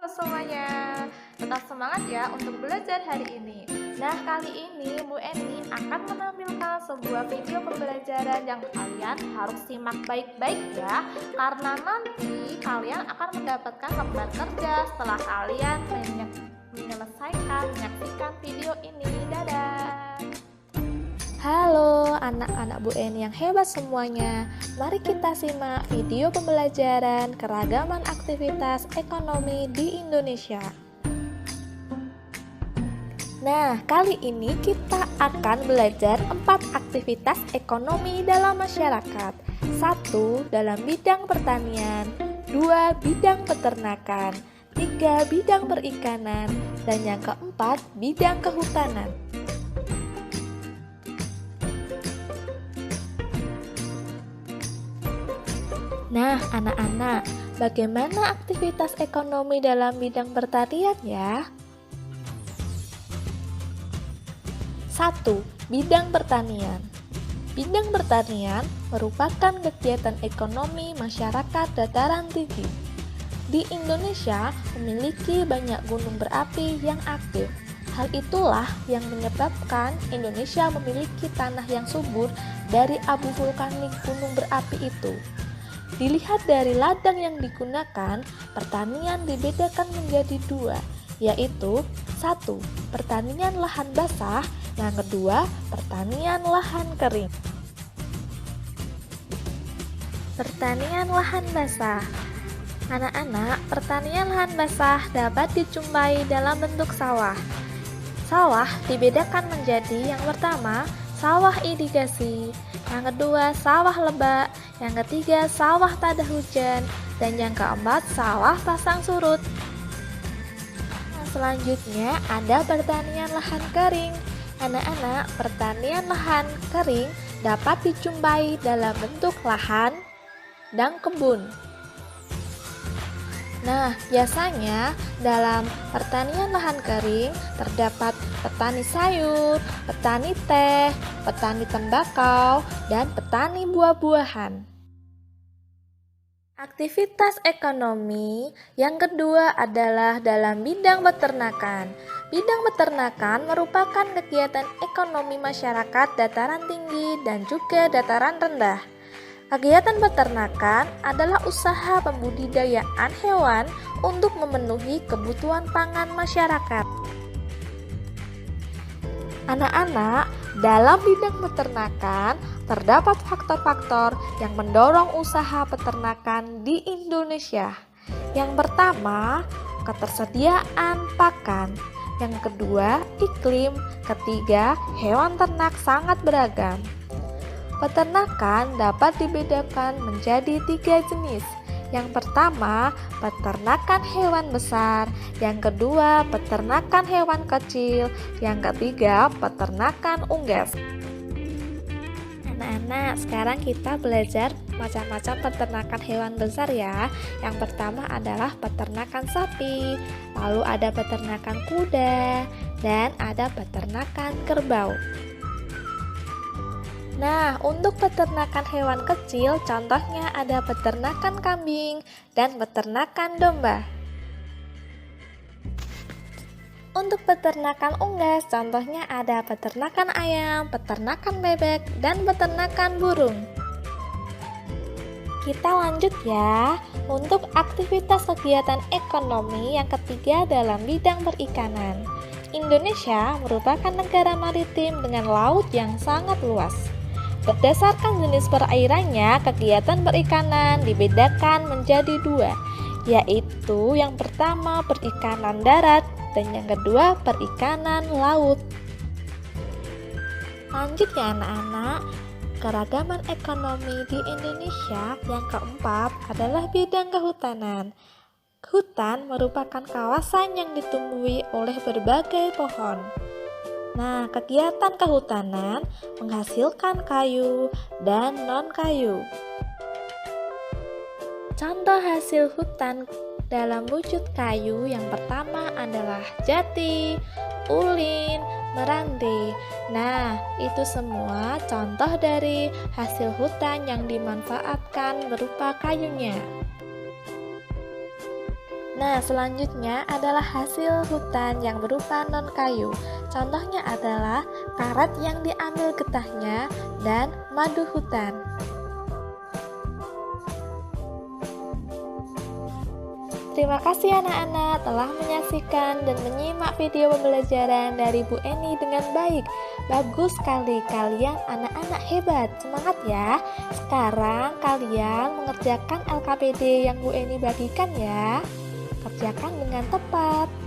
Halo semuanya, tetap semangat ya untuk belajar hari ini. Nah, kali ini Bu Eni akan menampilkan sebuah video pembelajaran yang kalian harus simak baik-baik ya, karena nanti kalian akan mendapatkan lembar kerja setelah kalian menyelesaikan menyaksikan video ini. Dadah! Halo anak-anak Bu Eni yang hebat semuanya. Mari kita simak video pembelajaran keragaman aktivitas ekonomi di Indonesia. Nah, kali ini kita akan belajar 4 aktivitas ekonomi dalam masyarakat. 1. Dalam bidang pertanian, 2. Bidang peternakan, 3. Bidang perikanan, dan yang keempat, bidang kehutanan. Nah, anak-anak, bagaimana aktivitas ekonomi dalam bidang pertanian ya? 1. Bidang pertanian. Bidang pertanian merupakan kegiatan ekonomi masyarakat dataran tinggi. Di Indonesia memiliki banyak gunung berapi yang aktif. Hal itulah yang menyebabkan Indonesia memiliki tanah yang subur dari abu vulkanik gunung berapi itu. Dilihat dari ladang yang digunakan, pertanian dibedakan menjadi 2, yaitu 1. Pertanian lahan basah, yang kedua, pertanian lahan kering. Pertanian lahan basah. Anak-anak, pertanian lahan basah dapat dijumpai dalam bentuk sawah. Sawah dibedakan menjadi yang pertama, sawah irigasi, yang kedua sawah lebak, yang ketiga sawah tada hujan, dan yang keempat sawah pasang surut. Nah, selanjutnya ada pertanian lahan kering. Anak-anak, pertanian lahan kering dapat dijumpai dalam bentuk lahan dan kebun. Nah, biasanya dalam pertanian lahan kering terdapat petani sayur, petani teh, petani tembakau, dan petani buah-buahan. Aktivitas ekonomi yang kedua adalah dalam bidang peternakan. Bidang peternakan merupakan kegiatan ekonomi masyarakat dataran tinggi dan juga dataran rendah. Kegiatan peternakan adalah usaha pembudidayaan hewan untuk memenuhi kebutuhan pangan masyarakat. Anak-anak, dalam bidang peternakan terdapat faktor-faktor yang mendorong usaha peternakan di Indonesia. Yang pertama, ketersediaan pakan. Yang kedua, iklim. Ketiga, hewan ternak sangat beragam. Peternakan dapat dibedakan menjadi 3 jenis. Yang pertama, peternakan hewan besar. Yang kedua, peternakan hewan kecil. Yang ketiga, peternakan unggas. Anak-anak, sekarang kita belajar macam-macam peternakan hewan besar ya. Yang pertama adalah peternakan sapi, lalu ada peternakan kuda, dan ada peternakan kerbau. Nah, untuk peternakan hewan kecil, contohnya ada peternakan kambing dan peternakan domba. Untuk peternakan unggas, contohnya ada peternakan ayam, peternakan bebek, dan peternakan burung. Kita lanjut ya. Untuk aktivitas kegiatan ekonomi yang ketiga dalam bidang perikanan. Indonesia merupakan negara maritim dengan laut yang sangat luas. Berdasarkan jenis perairannya, kegiatan perikanan dibedakan menjadi 2, yaitu yang pertama perikanan darat dan yang kedua perikanan laut. Lanjut ya anak-anak, keragaman ekonomi di Indonesia yang keempat adalah bidang kehutanan. Hutan merupakan kawasan yang ditumbuhi oleh berbagai pohon. Nah, kegiatan kehutanan menghasilkan kayu dan non-kayu. Contoh hasil hutan dalam wujud kayu yang pertama adalah jati, ulin, meranti. Nah, itu semua contoh dari hasil hutan yang dimanfaatkan berupa kayunya. Nah, selanjutnya adalah hasil hutan yang berupa non-kayu. Contohnya adalah karet yang diambil getahnya dan madu hutan. Terima kasih anak-anak telah menyaksikan dan menyimak video pembelajaran dari Bu Eni dengan baik. Bagus sekali, kalian anak-anak hebat. Semangat ya. Sekarang kalian mengerjakan LKPD yang Bu Eni bagikan ya. Kerjakan dengan tepat.